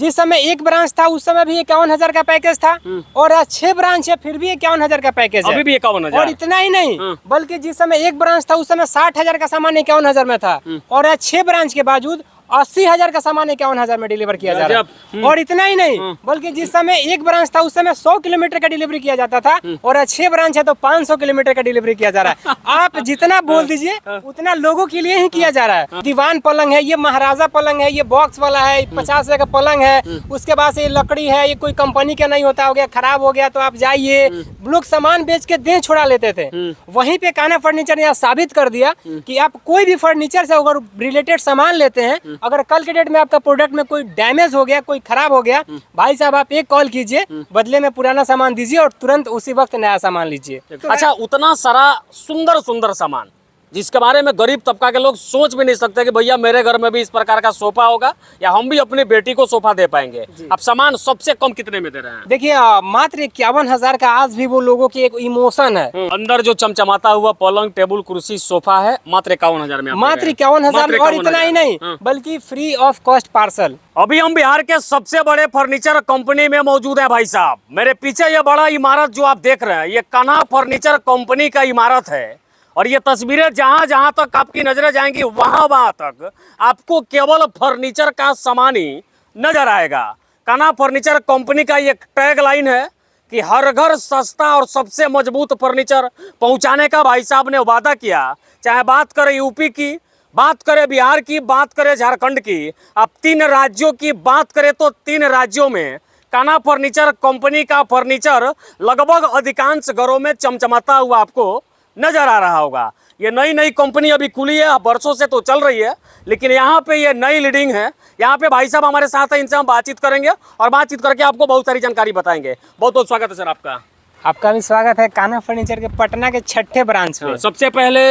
जिस समय एक ब्रांच था उस समय भी 51,000 का पैकेज था, और आज 6 ब्रांच है फिर भी 51,000 का पैकेज है। अभी भी 51,000। और इतना ही नहीं, बल्कि जिस समय एक ब्रांच था उस समय 60,000 का सामान 51,000 में था, और आज 6 ब्रांच के बावजूद 80,000 का सामान 51,000 में डिलीवर किया जा रहा है। और इतना ही नहीं, बल्कि जिस समय एक ब्रांच था उस समय 100 किलोमीटर का डिलीवरी किया जाता था, और आज 6 ब्रांच है तो 500 किलोमीटर का डिलीवरी किया जा रहा है। आप जितना बोल दीजिए उतना लोगों के लिए ही किया जा रहा है। दीवान पलंग है, ये महाराजा पलंग है, ये बॉक्स वाला है, 50,000 का पलंग है। उसके बाद से ये लकड़ी है, ये कोई कंपनी का नहीं होता, हो गया खराब हो गया तो आप जाइए, लोग सामान बेच के देह छुड़ा लेते थे। वहीं पे कान्हा फर्नीचर ने साबित कर दिया कि आप कोई भी फर्नीचर से अगर रिलेटेड सामान लेते हैं, अगर कल के डेट में आपका प्रोडक्ट में कोई डैमेज हो गया, कोई खराब हो गया, भाई साहब आप एक कॉल कीजिए, बदले में पुराना सामान दीजिए और तुरंत उसी वक्त नया सामान लीजिए। अच्छा, उतना सारा सुंदर सुंदर सामान जिसके बारे में गरीब तबका के लोग सोच भी नहीं सकते कि भैया मेरे घर में भी इस प्रकार का सोफा होगा या हम भी अपनी बेटी को सोफा दे पाएंगे। आप सामान सबसे कम कितने में दे रहे हैं? देखिए मात्र 51,000 का आज भी वो लोगों की एक इमोशन है। अंदर जो चमचमाता हुआ पलंग, टेबल, कुर्सी, सोफा है मात्र 51,000 में, मात्र 51,000। और इतना ही नहीं, बल्कि फ्री ऑफ कॉस्ट पार्सल। अभी हम बिहार के सबसे बड़े फर्नीचर कंपनी में मौजूद हैं भाई साहब। मेरे पीछे ये बड़ा इमारत जो आप देख रहे हैं, ये कान्हा फर्नीचर कंपनी का इमारत है, और ये तस्वीरें जहां जहां तक आपकी नजरें जाएंगी वहां तक आपको केवल फर्नीचर का सामान ही नजर आएगा। कान्हा फर्नीचर कंपनी का ये टैग लाइन है कि हर घर सस्ता और सबसे मजबूत फर्नीचर पहुंचाने का भाई साहब ने वादा किया। चाहे बात करें यूपी की, बात करें बिहार की, बात करें झारखंड की, अब 3 राज्यों की बात करें तो 3 राज्यों में कान्हा फर्नीचर कंपनी का फर्नीचर लगभग अधिकांश घरों में चमचमाता हुआ आपको नजर आ रहा होगा। ये नई कंपनी अभी खुली है, वर्षों से तो चल रही है, लेकिन यहाँ पे ये नई लीडिंग है। यहाँ पे भाई साहब हमारे साथ है, इनसे हम बातचीत करेंगे और बातचीत करके आपको बहुत सारी जानकारी बताएंगे। बहुत बहुत स्वागत है सर आपका। आपका भी स्वागत है कान्हा फर्नीचर के पटना के 6ठे ब्रांच में। सबसे पहले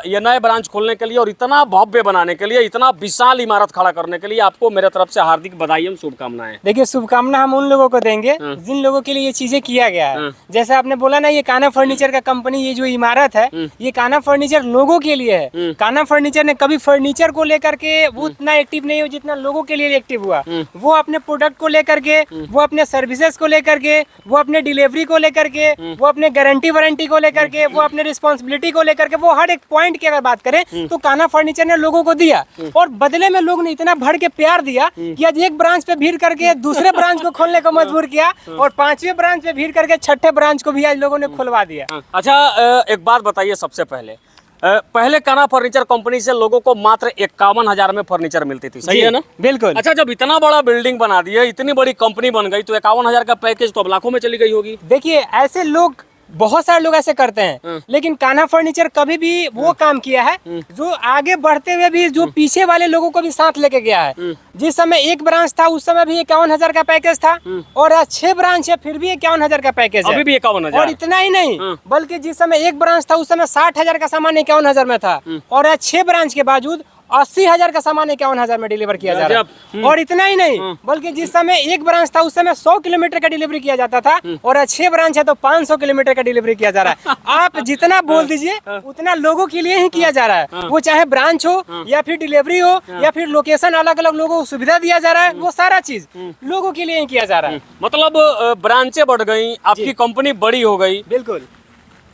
ये नए ब्रांच खोलने के लिए और इतना भव्य बनाने के लिए, इतना विशाल इमारत खड़ा करने के लिए आपको मेरे तरफ से हार्दिक बधाई एवं शुभकामनाएं। देखिए शुभकामना हम उन लोगों को देंगे जिन लोगों के लिए ये चीजें किया गया है। जैसे आपने बोला ना, ये कान्हा फर्नीचर का कंपनी, ये जो इमारत है ये कान्हा फर्नीचर लोगों के लिए है। कान्हा फर्नीचर ने कभी फर्नीचर को लेकर के वो उतना एक्टिव नहीं हो जितना लोगों के लिए एक्टिव हुआ। वो अपने प्रोडक्ट को लेकर के, वो अपने सर्विसेज को लेकर के, वो अपने डिलीवरी को लेकर के, वो अपने गारंटी वारंटी को लेकर के, वो अपने रिस्पॉन्सिबिलिटी को लेकर के, वो हर एक पॉइंट की अगर बात करें तो कान्हा फर्नीचर ने लोगों को दिया, और बदले में लोग ने इतना भर के प्यार दिया कि आज एक ब्रांच पे भीड़ करके दूसरे ब्रांच को खोलने को मजबूर किया, और 5वें ब्रांच पे भीड़ करके 6ठे ब्रांच को भी आज लोगों ने खुलवा दिया। अच्छा, एक बात बताइए, सबसे पहले कान्हा फर्नीचर कंपनी से लोगों को मात्र 51,000 में फर्नीचर मिलती थी, सही है ना? बिल्कुल। अच्छा, जब इतना बड़ा बिल्डिंग बना दिया, इतनी बड़ी कंपनी बन गई, तो 51,000 का पैकेज तो अब लाखों में चली गई होगी। देखिए ऐसे लोग, बहुत सारे लोग ऐसे करते हैं, लेकिन कान्हा फर्नीचर कभी भी वो काम किया है जो आगे बढ़ते हुए भी जो पीछे वाले लोगों को भी साथ लेके गया है। जिस समय एक ब्रांच था उस समय भी 51,000 का पैकेज था, और आज 6 ब्रांच है फिर भी 51,000 का पैकेज है। अभी भी 51,000। और इतना ही नहीं, बल्कि जिस समय एक ब्रांच था उस समय 60,000 का सामान 51,000 में था, और आज 6 ब्रांच के बावजूद 80,000 का सामान 51,000 में डिलीवर किया जा रहा है। और इतना ही नहीं, बल्कि जिस समय एक ब्रांच था उस समय 100 किलोमीटर का डिलीवरी किया जाता था, और आज 6 ब्रांच है तो 500 किलोमीटर का डिलीवरी किया जा रहा है। आप जितना बोल दीजिए उतना लोगों के लिए ही किया जा रहा है। वो चाहे ब्रांच हो या फिर डिलीवरी हो या फिर लोकेशन, अलग अलग लोगों को सुविधा दिया जा रहा है, वो सारा चीज लोगों के लिए ही किया जा रहा है। मतलब ब्रांचें बढ़ गई, आपकी कंपनी बड़ी हो गई, बिल्कुल,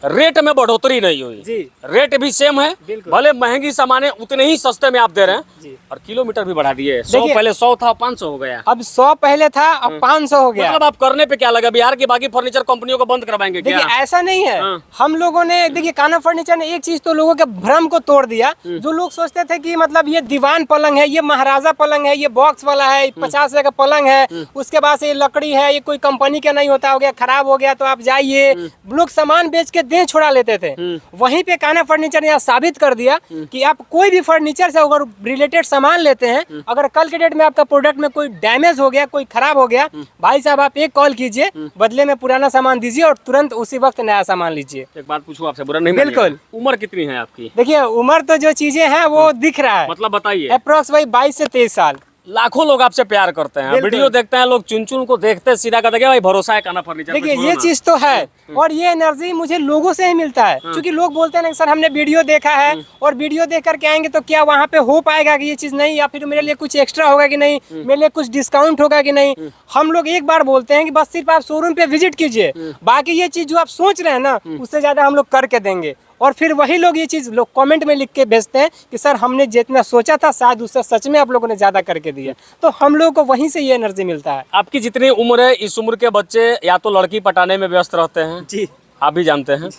रेट में बढ़ोतरी नहीं हुई जी, रेट भी सेम है, भले महंगी सामानें उतने ही सस्ते में आप दे रहे हैं जी। और किलोमीटर भी बढ़ा दिए। 100 पहले 100 था, 500 हो गया। अब 100 पहले था, अब 500 हो गया। मतलब आप करने पे क्या लगा, बिहार की बाकी फर्नीचर कंपनियों को बंद करवाएंगे क्या? देखिए ऐसा नहीं है, हम लोगों ने, देखिए कान्हा फर्नीचर ने एक चीज तो लोगों के भ्रम को तोड़ दिया। जो लोग सोचते थे कि मतलब ये दीवान पलंग है, ये महाराजा पलंग है, ये बॉक्स वाला है, 50,000 का पलंग है, उसके बाद से ये लकड़ी है, ये कोई कंपनी का नहीं होता, हो गया खराब हो गया तो आप जाइए, लोग सामान बेच के देह छुड़ा लेते थे। वहीं पे कान्हा फर्नीचर ने साबित कर दिया कि आप कोई भी फर्नीचर से अगर रिलेटेड सामान लेते हैं, अगर कल के डेट में आपका प्रोडक्ट में कोई डैमेज हो गया, कोई खराब हो गया, भाई साहब आप एक कॉल कीजिए, बदले में पुराना सामान दीजिए और तुरंत उसी वक्त नया सामान लीजिए। एक बात पूछूं आपसे, बुरा नहीं? बिल्कुल। उम्र कितनी है आपकी? देखिए उम्र तो जो चीजें हैं वो दिख रहा है, मतलब बताइए। अप्रोक्स भाई 22 से 23 साल। लाखों लोग आपसे प्यार करते हैं, बिल्कुल। वीडियो देखते हैं लोग, चुन चुन को देखते हैं, सीधा कहते हैं भाई भरोसा है कान्हा फर्नीचर पे, देखिए छोड़ो ये ना। चीज तो है, और ये एनर्जी मुझे लोगों से ही मिलता है, क्योंकि लोग बोलते हैं ना कि सर हमने वीडियो देखा है और वीडियो देख करके आएंगे तो क्या वहाँ पे हो पाएगा कि ये चीज नहीं, या फिर मेरे लिए कुछ एक्स्ट्रा होगा कि नहीं, मेरे लिए कुछ डिस्काउंट होगा कि नहीं। हम लोग एक बार बोलते हैं कि बस सिर्फ आप शोरूम पे विजिट कीजिए, बाकी ये चीज जो आप सोच रहे हैं ना उससे ज्यादा हम लोग करके देंगे। और फिर वही लोग ये चीज लोग कमेंट में लिख के भेजते हैं कि सर हमने जितना सोचा था शायद उससे सच में आप लोगों ने ज्यादा करके दिया, तो हम लोगों को वहीं से ये एनर्जी मिलता है। आपकी जितनी उम्र है, इस उम्र के बच्चे या तो लड़की पटाने में व्यस्त रहते हैं, जी आप भी जानते हैं,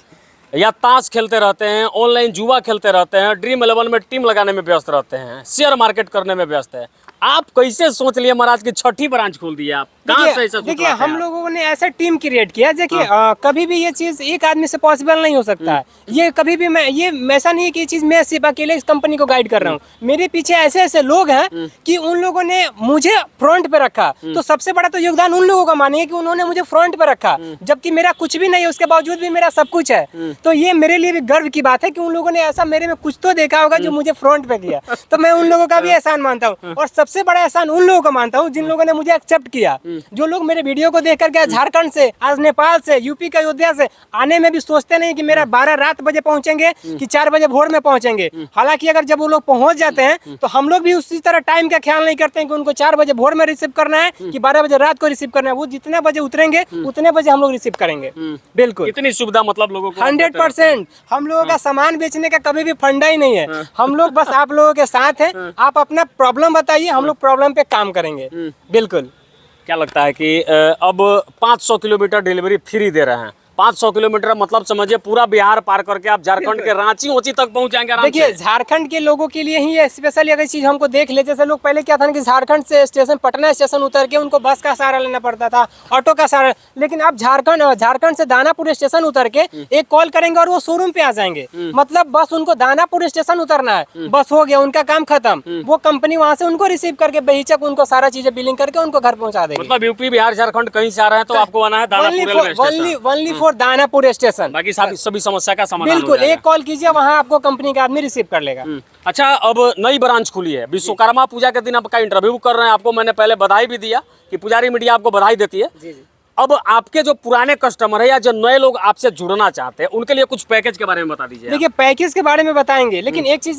या ताश खेलते रहते हैं, ऑनलाइन जुआ खेलते रहते हैं, ड्रीम 11 में टीम लगाने में व्यस्त रहते हैं, शेयर मार्केट करने में व्यस्त है। आप कैसे सोच लिए महाराज की छठी ब्रांच खोल दी आप? कहाँ से ऐसा देखिए हम लोगों ने ऐसा टीम क्रिएट किया। देखिए कभी भी ये चीज एक आदमी से पॉसिबल नहीं हो सकता है। ये कभी भी ये ऐसा नहीं है कि ये चीज मैं सिर्फ अकेले इस कंपनी को गाइड कर रहा हूँ। मेरे पीछे ऐसे ऐसे लोग हैं कि उन लोगों ने मुझे फ्रंट पे रखा, तो सबसे बड़ा तो योगदान उन लोगों का मानिए कि उन्होंने मुझे फ्रंट पे रखा, जबकि मेरा कुछ भी नहीं है, उसके बावजूद भी मेरा सब कुछ है। तो ये मेरे लिए भी गर्व की बात है कि उन लोगों ने ऐसा मेरे में कुछ तो देखा होगा जो मुझे फ्रंट पे किया, तो मैं उन लोगों का भी एहसान मानता हूँ। और सबसे बड़ा एहसान उन लोगों को मानता हूँ जिन लोगों ने मुझे एक्सेप्ट किया। जो लोग मेरे वीडियो को देख करके झारखंड से, आज नेपाल से, यूपी का अयोध्या से आने में भी सोचते नहीं कि मेरा 12 रात बजे पहुंचेंगे कि 4 बजे भोर में पहुंचेंगे। हालांकि अगर जब वो लोग पहुंच जाते हैं तो हम लोग भी उसी तरह टाइम का ख्याल नहीं करते हैं कि उनको 4 बजे भोर में रिसीव करना है कि 12 बजे रात को रिसीव करना है। वो जितने बजे उतरेंगे उतने बजे हम लोग रिसीव करेंगे। बिल्कुल इतनी सुविधा मतलब लोगों को 100%। हम लोगों का सामान बेचने का कभी भी फंडा ही नहीं है। हम लोग बस आप लोगों के साथ हैं। आप अपना प्रॉब्लम बताइए, हम लोग प्रॉब्लम पे काम करेंगे। बिल्कुल। क्या लगता है कि अब 500 किलोमीटर डिलीवरी फ्री दे रहे हैं? 500 किलोमीटर मतलब समझिए पूरा बिहार पार करके आप झारखंड के रांची ऊंची तक पहुंच जाएंगे आराम से। देखिए झारखंड के लोगों के लिए ही स्पेशली अगर चीज हमको देख ले, जैसे लोग पहले क्या था ना कि झारखंड से स्टेशन, पटना स्टेशन उतर के उनको बस का सहारा लेना पड़ता था, ऑटो का सहारा। लेकिन अब झारखंड से दानापुर स्टेशन उतर के एक कॉल करेंगे और वो शोरूम पे आ जाएंगे। मतलब बस उनको दानापुर स्टेशन उतरना है, बस हो गया, उनका काम खत्म। वो कंपनी वहाँ से उनको रिसीव करके बेहिचक उनको सारा चीजें बिलिंग करके उनको घर पहुँचा देगी। मतलब यूपी बिहार झारखंड कहीं से आ रहे हैं तो आपको आना है दानापुर फॉर दानापुर स्टेशन। बाकी सभी समस्या का समाधान बिल्कुल, एक कॉल कीजिए, वहाँ आपको कंपनी का आदमी रिसीव कर लेगा। अच्छा, अब नई ब्रांच खुली है, विश्वकर्मा पूजा के दिन आपका इंटरव्यू कर रहे हैं। आपको मैंने पहले बधाई भी दिया कि पुजारी मीडिया आपको बधाई देती है। जी जी। अब आपके जो पुराने कस्टमर है या जो नए लोग आपसे जुड़ना चाहते हैं उनके लिए कुछ पैकेज के बारे में बता दीजिए। देखिए पैकेज के बारे में बताएंगे, लेकिन एक चीज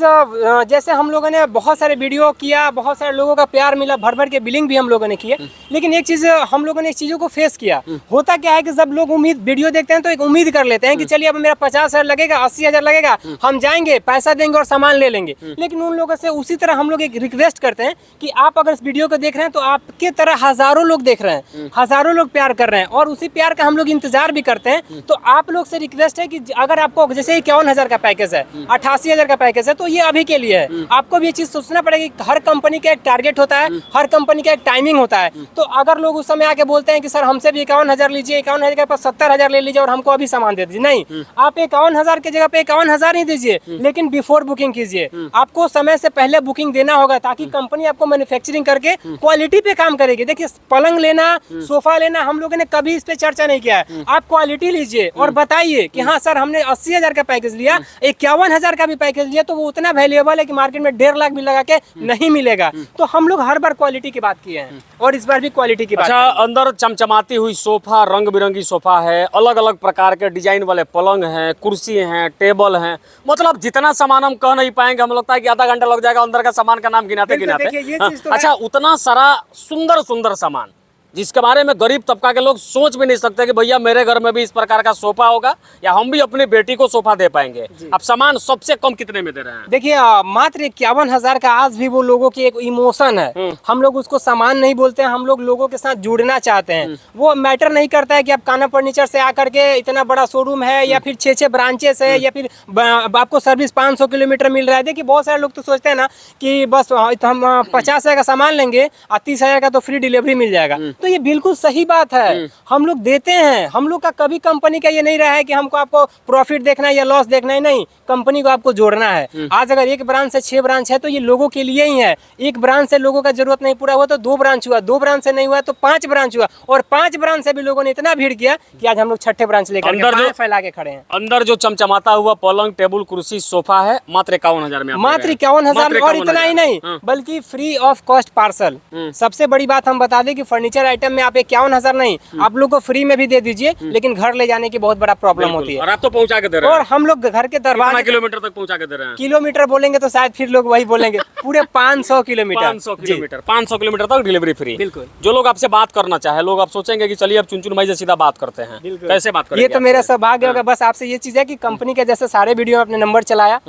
जैसे हम लोगों ने बहुत सारे वीडियो किया, बहुत सारे लोगों का प्यार मिला, भर भर के बिलिंग भी हम लोगों ने किया। लेकिन एक चीज हम लोगों ने इस चीजों को फेस किया। होता क्या है कि जब लोग वीडियो देखते हैं तो एक उम्मीद कर लेते हैं कि चलिए अब मेरा 50,000 लगेगा, 80,000 लगेगा, हम जाएंगे, पैसा देंगे और सामान ले लेंगे। लेकिन उन लोगों से उसी तरह हम लोग एक रिक्वेस्ट करते हैं कि आप अगर इस वीडियो को देख रहे हैं तो आपके तरह हजारों लोग देख रहे हैं, हजारों लोग प्यार कर रहे हैं और उसी प्यार का हम लोग इंतजार भी करते हैं। तो आप लोग से रिक्वेस्ट है कि अगर आपको जैसे 51,000 का पैकेज है, 88,000 का पैकेज है, तो ये अभी के लिए है। आपको भी ये चीज सोचना पड़ेगा कि हर कंपनी का एक टारगेट होता है, हर कंपनी का एक टाइमिंग होता है। तो अगर लोग उस समय आके बोलते हैं कि सर हमसे भी 51,000 लीजिए, 51,000 के पास 70,000 ले लीजिए और हमको अभी सामान दे दीजिए, नहीं, आप 51,000 की जगह पे 51,000 ही दीजिए, लेकिन बिफोर बुकिंग कीजिए। आपको समय से पहले बुकिंग देना होगा ताकि कंपनी आपको मैन्युफैक्चरिंग करके क्वालिटी पे काम करेगी। देखिए पलंग लेना, सोफा लेना, हम लोगों ने कभी इस पे चर्चा नहीं किया है। आप क्वालिटी लीजिए और बताइए कि हाँ सर हमने 80,000 का पैकेज लिया, 51,000 का भी पैकेज लिया, तो वो उतना वैल्यूएबल है कि मार्केट में 1.5 लाख भी लगा के नहीं मिलेगा। तो हम लोग हर बार क्वालिटी की बात किए हैं और इस बार भी क्वालिटी की बात। अच्छा, अंदर चमचमाती हुई सोफा, रंग बिरंगी सोफा है, अलग अलग प्रकार के डिजाइन वाले पलंग हैं, कुर्सी हैं, टेबल हैं, मतलब जितना सामान हम कह नहीं पाएंगे, हमें लगता है कि आधा घंटा लग जाएगा अंदर का सामान का नाम गिनाते गिनाते। अच्छा, उतना सारा सुंदर सुंदर सामान जिसके बारे में गरीब तबका के लोग सोच भी नहीं सकते कि भैया मेरे घर में भी इस प्रकार का सोफा होगा या हम भी अपनी बेटी को सोफा दे पाएंगे। अब सामान सबसे कम कितने में दे रहे हैं? देखिए मात्र 51,000 का आज भी वो लोगों की एक इमोशन है। हम लोग उसको सामान नहीं बोलते हैं, हम लोग लोगों के साथ जुड़ना चाहते हैं। वो मैटर नहीं करता है कि आप कान्हा फर्नीचर से आकर के इतना बड़ा शोरूम है या फिर 6 ब्रांचेस है या फिर आपको सर्विस 500 किलोमीटर मिल रहा है। देखिए बहुत सारे लोग तो सोचते हैं ना कि बस हम 50,000 का सामान लेंगे और 30,000 का तो फ्री डिलीवरी मिल जाएगा। तो ये बिल्कुल सही बात है, हम लोग देते हैं। हम लोग का कभी कंपनी का ये नहीं रहा है कि हमको आपको प्रॉफिट देखना है या लॉस देखना है, नहीं, कंपनी को आपको जोड़ना है। आज अगर एक ब्रांच से 6 ब्रांच है तो ये लोगों के लिए ही है। एक ब्रांच से लोगों का जरूरत नहीं पूरा हुआ तो 2 ब्रांच हुआ, 2 ब्रांच से नहीं हुआ तो 5 ब्रांच हुआ, और 5 ब्रांच से भी लोगों ने इतना भीड़ किया कि आज हम लोग 6ठे ब्रांच लेकर अंदर जो फैला के खड़े हैं। अंदर जो चमचमाता हुआ पलंग, टेबल, कुर्सी, सोफा है मात्र 51,000 में, मात्र 51,000 में। और इतना ही नहीं, बल्कि फ्री ऑफ कॉस्ट पार्सल। सबसे बड़ी बात हम बता दें कि फर्नीचर आइटम में आप 51,000 नहीं, आप लोग को फ्री में भी दे दीजिए, लेकिन घर ले जाने की बहुत बड़ा प्रॉब्लम होती है। और आप तो पहुंचा के दे रहे हैं, और हम लोग घर के दरवाजे किलोमीटर तक पहुंचा के दे रहे हैं। किलोमीटर बोलेंगे तो शायद फिर लोग वही बोलेंगे, पूरे 500 किलोमीटर। 500 किलोमीटर तक डिलीवरी फ्री। बिल्कुल। जो लोग आपसे बात करना चाहे, लोग आप सोचेंगे कि चलिए अब चुनचुन भाई से सीधा बात करते हैं, कैसे बात करेंगे? ये तो मेरा सौभाग्य होगा। बस आपसे ये चीज है कि कंपनी के जैसे सारे वीडियो में आपने नंबर चलाया,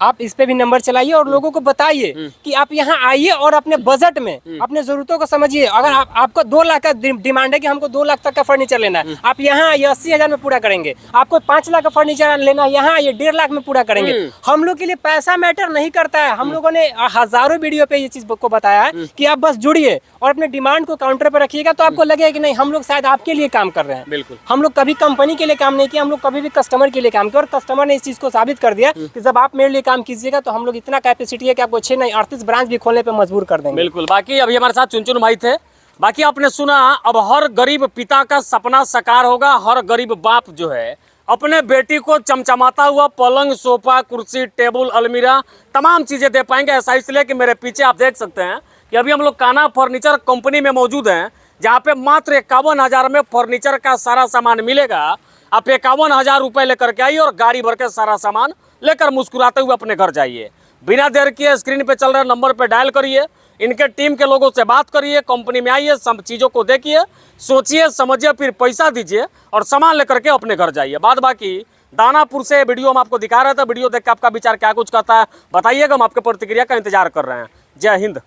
आप इस पे भी नंबर चलाइए और लोगों को बताइए कि आप यहाँ आइए और अपने बजट में अपने जरूरतों को समझिए। अगर आपको 2 लाख का डिमांड है कि हमको 2 लाख तक का फर्नीचर लेना है, आप यहाँ आइए 80,000 में पूरा करेंगे। आपको 5 लाख का फर्नीचर लेना है, यहाँ आइए 1.5 लाख में पूरा करेंगे। हम लोग के लिए पैसा मैटर नहीं करता है। हम लोगों ने हजारों वीडियो पे ये चीज को बताया है कि आप बस जुड़िए और अपने डिमांड को काउंटर पर रखिएगा, तो आपको लगेगा कि नहीं, हम लोग शायद आपके लिए काम कर रहे हैं। बिल्कुल। हम लोग कभी कंपनी के लिए काम नहीं किया, हम लोग कभी भी कस्टमर के लिए काम किया, और कस्टमर ने इस चीज को साबित कर दिया कि जब आप मेरे लिए काम कीजिएगा तो हम लोग इतना कैपेसिटी है कि आपको 6 नहीं 38 ब्रांच भी खोलने पे मजबूर कर देंगे। बिल्कुल। बाकी अभी हमारे साथ चुनचुन भाई थे। बाकी आपने सुना, अब हर गरीब पिता का सपना साकार होगा। हर गरीब बाप जो है अपने बेटी को चमचमाता हुआ पलंग, सोफा, कुर्सी, टेबल, अलमीरा तमाम चीजें दे पाएंगे। ऐसा इसलिए कि मेरे पीछे आप देख सकते हैं कि अभी हम लोग कान्हा फर्नीचर कंपनी में मौजूद हैं, जहाँ पे मात्र 51,000 में फर्नीचर का सारा सामान मिलेगा। आप 51,000 रुपए लेकर के आइए और गाड़ी भर के सारा सामान लेकर मुस्कुराते हुए अपने घर जाइए। बिना देर किए स्क्रीन पे चल रहे नंबर पे डायल करिए, इनके टीम के लोगों से बात करिए, कंपनी में आइए, सब चीज़ों को देखिए, सोचिए, समझिए, फिर पैसा दीजिए और सामान लेकर के अपने घर जाइए। बाद बाकी दानापुर से वीडियो हम आपको दिखा रहे थे। वीडियो देख के आपका विचार क्या कुछ कहता है बताइएगा, हम आपके प्रतिक्रिया का इंतजार कर रहे हैं। जय हिंद।